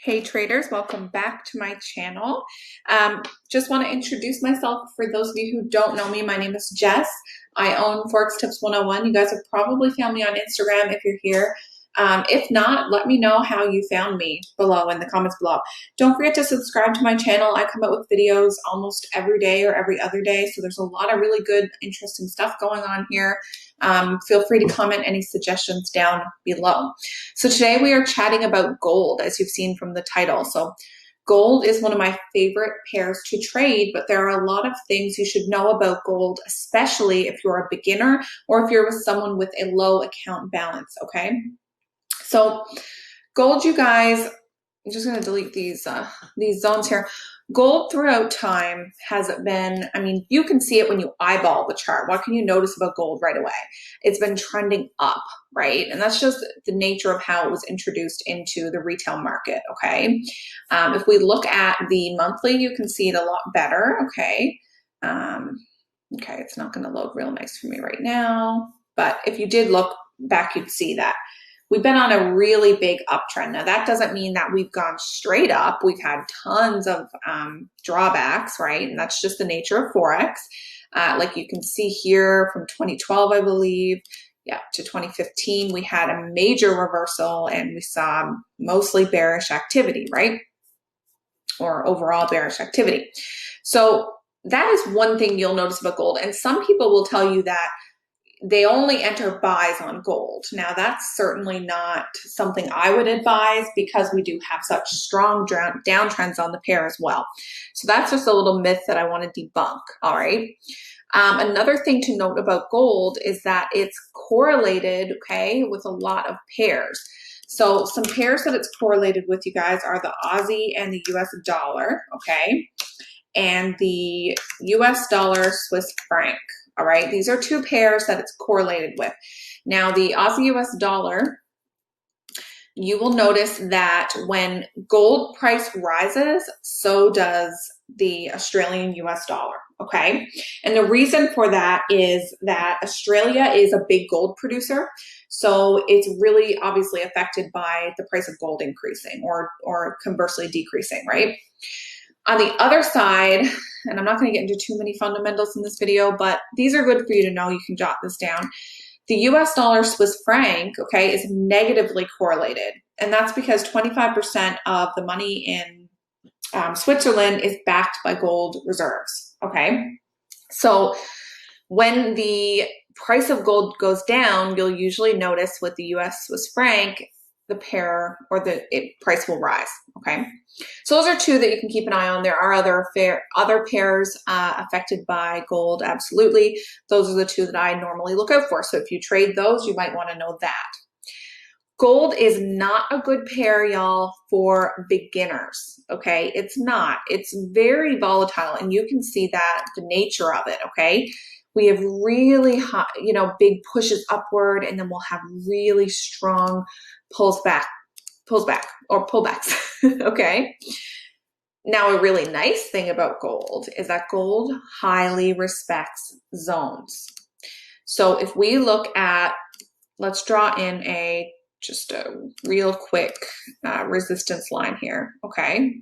Hey traders, welcome back to my channel. Just want to introduce myself for those of you who don't know me. My name is Jess. I own Forex Tips 101. You guys have probably found me on Instagram if you're here. If not, let me know how you found me below in the comments below. Don't forget to subscribe to my channel. I come out with videos almost every day or every other day, so there's a lot of really good, interesting stuff going on here. Feel free to comment any suggestions down below. So today we are chatting about gold, as you've seen from the title. So gold is one of my favorite pairs to trade, but there are a lot of things you should know about gold, especially if you're a beginner or if you're with someone with a low account balance, okay? So gold, you guys, I'm just going to delete these zones here. Gold throughout time has been, I mean, you can see it when you eyeball the chart. What can you notice about gold right away? It's been trending up, right? And that's just the nature of how it was introduced into the retail market, okay? If we look at the monthly, you can see it a lot better, okay? Okay, it's not going to load real nice for me right now. But if you did look back, you'd see that. We've been on a really big uptrend. Now, that doesn't mean that we've gone straight up. We've had tons of drawbacks, right? And that's just the nature of Forex. Like you can see here from 2012, I believe, to 2015, we had a major reversal and we saw mostly bearish activity, right? Or overall bearish activity. So that is one thing you'll notice about gold. And some people will tell you that they only enter buys on gold. Now, that's certainly not something I would advise because we do have such strong downtrends on the pair as well. So that's just a little myth that I want to debunk, all right? Another thing to note about gold is that it's correlated, okay, with a lot of pairs. So some pairs that it's correlated with, you guys, are the Aussie and the US dollar, okay? And the US dollar Swiss franc. All right, these are two pairs that it's correlated with. Now, the Aussie US dollar, you will notice that when gold price rises, so does the Australian US dollar, okay? And the reason for that is that Australia is a big gold producer, so it's really obviously affected by the price of gold increasing or conversely decreasing, right? On the other side, and I'm not going to get into too many fundamentals in this video, but these are good for you to know. You can jot this down. The US dollar Swiss franc, okay, is negatively correlated. And that's because 25% of the money in Switzerland is backed by gold reserves, okay? So when the price of gold goes down, you'll usually notice with the US Swiss franc, the pair or the price will rise, okay? So those are two that you can keep an eye on. There are other pairs affected by gold, absolutely. Those are the two that I normally look out for. So if you trade those, you might want to know that. Gold is not a good pair, y'all, for beginners, okay? It's not. It's very volatile, and you can see that, the nature of it, okay? We have really high, big pushes upward, and then we'll have really strong pulls back or pullbacks, okay? Now, a really nice thing about gold is that gold highly respects zones. So if we look at, let's draw in just a real quick resistance line here, okay?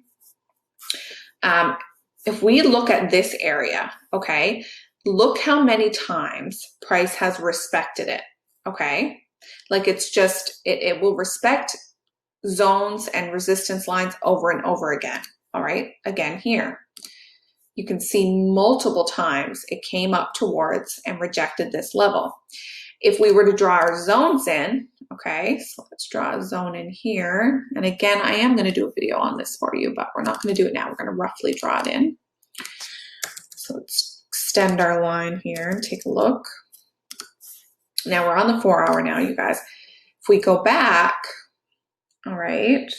If we look at this area, okay, look how many times price has respected it, okay? Like it's just, it will respect zones and resistance lines over and over again, all right? Again, here, you can see multiple times it came up towards and rejected this level. If we were to draw our zones in, okay, so let's draw a zone in here. And again, I am going to do a video on this for you, but we're not going to do it now. We're going to roughly draw it in. So let's extend our line here and take a look. Now we're on the 4 hour now, you guys. If we go back, all right,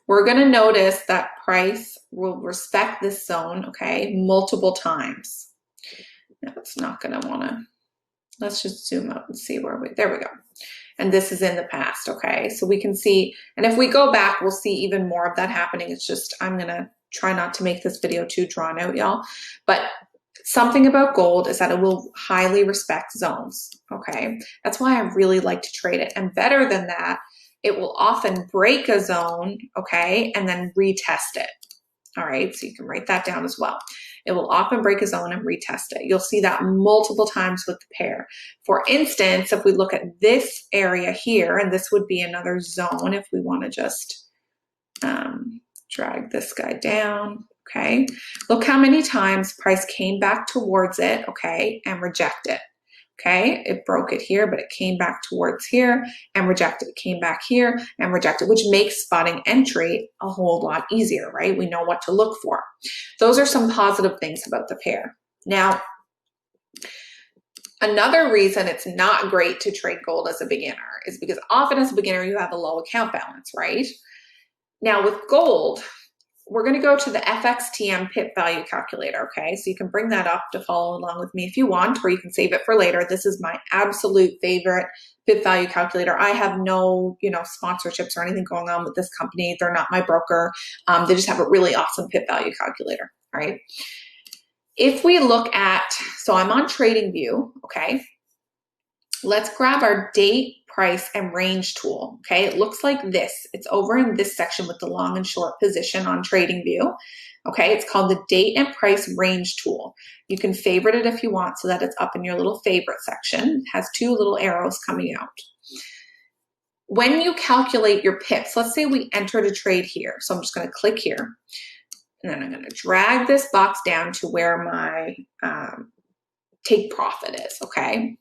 we're going to notice that price will respect this zone, okay, multiple times. Now it's not going to want to, let's just zoom up and see there we go. And this is in the past, okay? So we can see, and if we go back, we'll see even more of that happening. It's just, I'm going to try not to make this video too drawn out, y'all. But something about gold is that it will highly respect zones, okay? That's why I really like to trade it. And better than that, it will often break a zone, okay, and then retest it. All right, so you can write that down as well. It will often break a zone and retest it. You'll see that multiple times with the pair. For instance, if we look at this area here, and this would be another zone if we want to just drag this guy down, okay? Look how many times price came back towards it, okay, and rejected. Okay, it broke it here, but it came back towards here and rejected. It came back here and rejected, which makes spotting entry a whole lot easier, right? We know what to look for. Those are some positive things about the pair. Now, another reason it's not great to trade gold as a beginner is because often as a beginner, you have a low account balance, right? Now with gold, we're going to go to the FXTM pip value calculator, okay? So you can bring that up to follow along with me if you want, or you can save it for later. This is my absolute favorite pip value calculator. I have no, sponsorships or anything going on with this company. They're not my broker. They just have a really awesome pip value calculator, all right? If we look at, so I'm on TradingView, okay? Let's grab our date, price, and range tool, okay? It looks like this. It's over in this section with the long and short position on TradingView, okay? It's called the date and price range tool. You can favorite it if you want so that it's up in your little favorite section. It has two little arrows coming out. When you calculate your pips, let's say we entered a trade here. So I'm just gonna click here, and then I'm gonna drag this box down to where my take profit is, okay?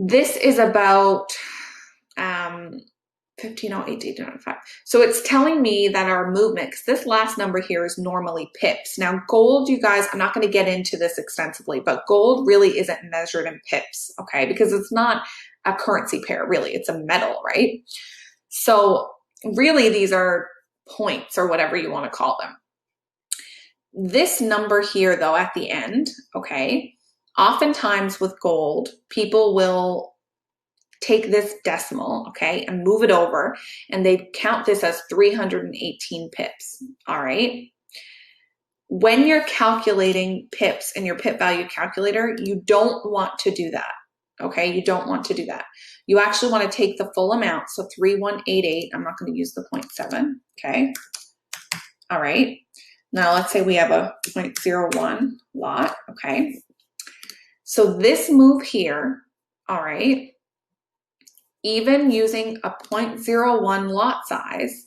This is about 1508.895. So it's telling me that our movement, because this last number here is normally pips. Now gold, you guys, I'm not going to get into this extensively, but gold really isn't measured in pips, okay? Because it's not a currency pair, really. It's a metal, right? So really these are points or whatever you want to call them. This number here though at the end, okay, oftentimes with gold, people will take this decimal, okay, and move it over, and they count this as 318 pips, all right? When you're calculating pips in your pip value calculator, you don't want to do that, okay? You don't want to do that. You actually want to take the full amount, so 3188, I'm not going to use the 0.7, okay? All right, now let's say we have a 0.01 lot, okay? So this move here, all right, even using a 0.01 lot size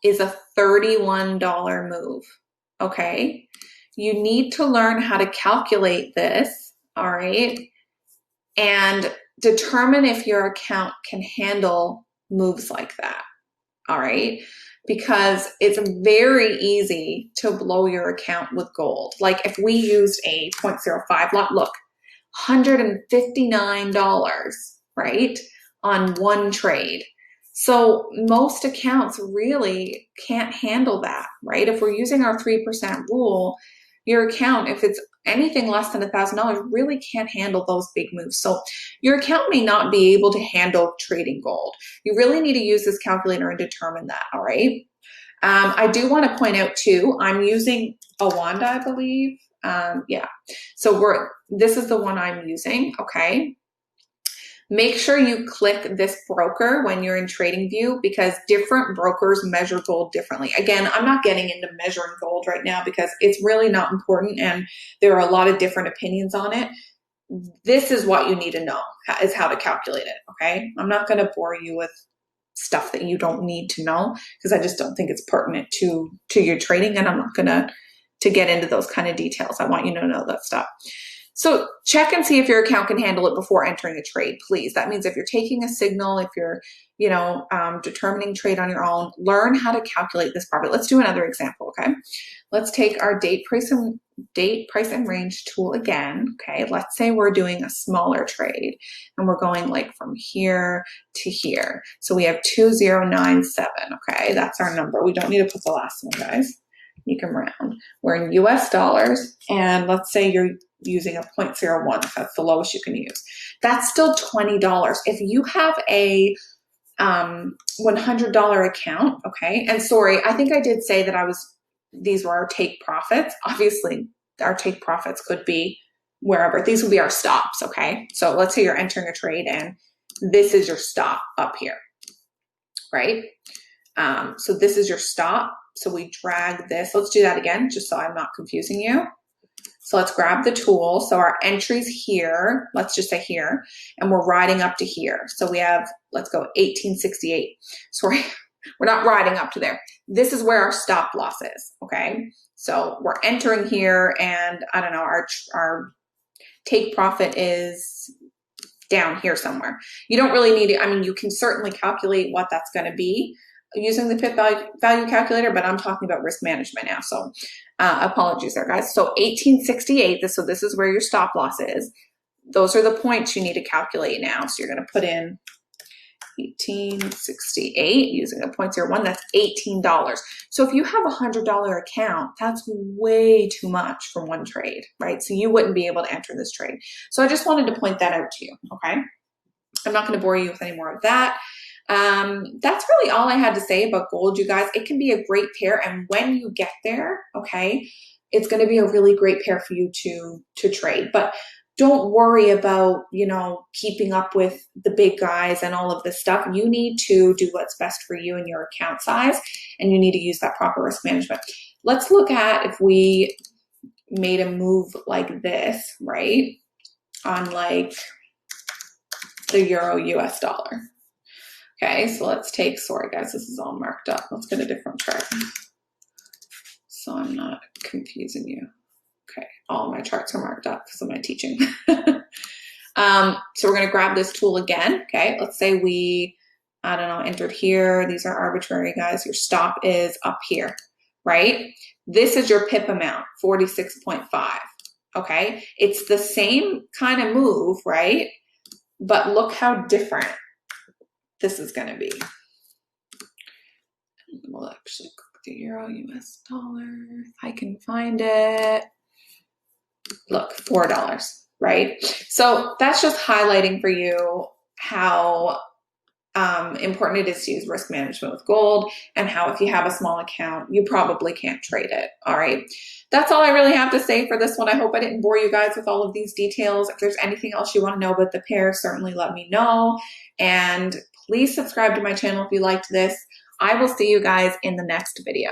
is a $31 move, okay? You need to learn how to calculate this, all right, and determine if your account can handle moves like that, all right? Because it's very easy to blow your account with gold. Like if we used a 0.05 lot, look, $159, right, on one trade. So most accounts really can't handle that, right? If we're using our 3% rule, your account, if it's anything less than $1,000, really can't handle those big moves. So your account may not be able to handle trading gold. You really need to use this calculator and determine that, all right? I do want to point out too, I'm using Awanda, I believe. Yeah, so this is the one I'm using, okay? Make sure you click this broker when you're in TradingView because different brokers measure gold differently. Again, I'm not getting into measuring gold right now because it's really not important and there are a lot of different opinions on it. This is what you need to know, is how to calculate it, okay? I'm not going to bore you with stuff that you don't need to know because I just don't think it's pertinent to your trading, and I'm not going to get into those kind of details. I want you to know that stuff. So check and see if your account can handle it before entering a trade, please. That means if you're taking a signal, if you're, determining trade on your own, learn how to calculate this properly. Let's do another example, okay? Let's take our date, price, and range tool again, okay? Let's say we're doing a smaller trade and we're going like from here to here. So we have 2097, okay? That's our number. We don't need to put the last one, guys. You can round. We're in US dollars, and let's say you're using a 0.01, that's the lowest you can use. That's still $20. If you have a $100 account, okay, and sorry, I think I did say that these were our take profits. Obviously, our take profits could be wherever. These would be our stops, okay? So let's say you're entering a trade and this is your stop up here, right? So this is your stop. So we drag this. Let's do that again, just so I'm not confusing you. So let's grab the tool. So our entry's here, let's just say here, and we're riding up to here. So we have, let's go 1868. Sorry, we're not riding up to there. This is where our stop loss is, okay? So we're entering here, and I don't know, our take profit is down here somewhere. You don't really need it. I mean, you can certainly calculate what that's going to be using the pip value calculator, but I'm talking about risk management now. So apologies there, guys. So 1868, so this is where your stop loss is. Those are the points you need to calculate now. So you're going to put in 1868 using a 0.01, that's $18. So if you have a $100 account, that's way too much for one trade, right? So you wouldn't be able to enter this trade. So I just wanted to point that out to you, okay? I'm not going to bore you with any more of that. That's really all I had to say about gold, you guys. It can be a great pair, and when you get there, okay, it's going to be a really great pair for you to trade. But don't worry about, you know, keeping up with the big guys and all of this stuff. You need to do what's best for you and your account size, and you need to use that proper risk management. Let's look at if we made a move like this, right, on like the euro US dollar. Okay, so let's take, sorry guys, this is all marked up. Let's get a different chart so I'm not confusing you. Okay, all my charts are marked up because of my teaching. So we're going to grab this tool again. Okay, let's say we, I don't know, entered here. These are arbitrary, guys. Your stop is up here, right? This is your pip amount, 46.5. Okay, it's the same kind of move, right? But look how different this is going to be. We'll actually click the euro US dollar if I can find it. Look, $4, right? So that's just highlighting for you how important it is to use risk management with gold, and how if you have a small account, you probably can't trade it. All right. That's all I really have to say for this one. I hope I didn't bore you guys with all of these details. If there's anything else you want to know about the pair, certainly let me know. And please subscribe to my channel if you liked this. I will see you guys in the next video.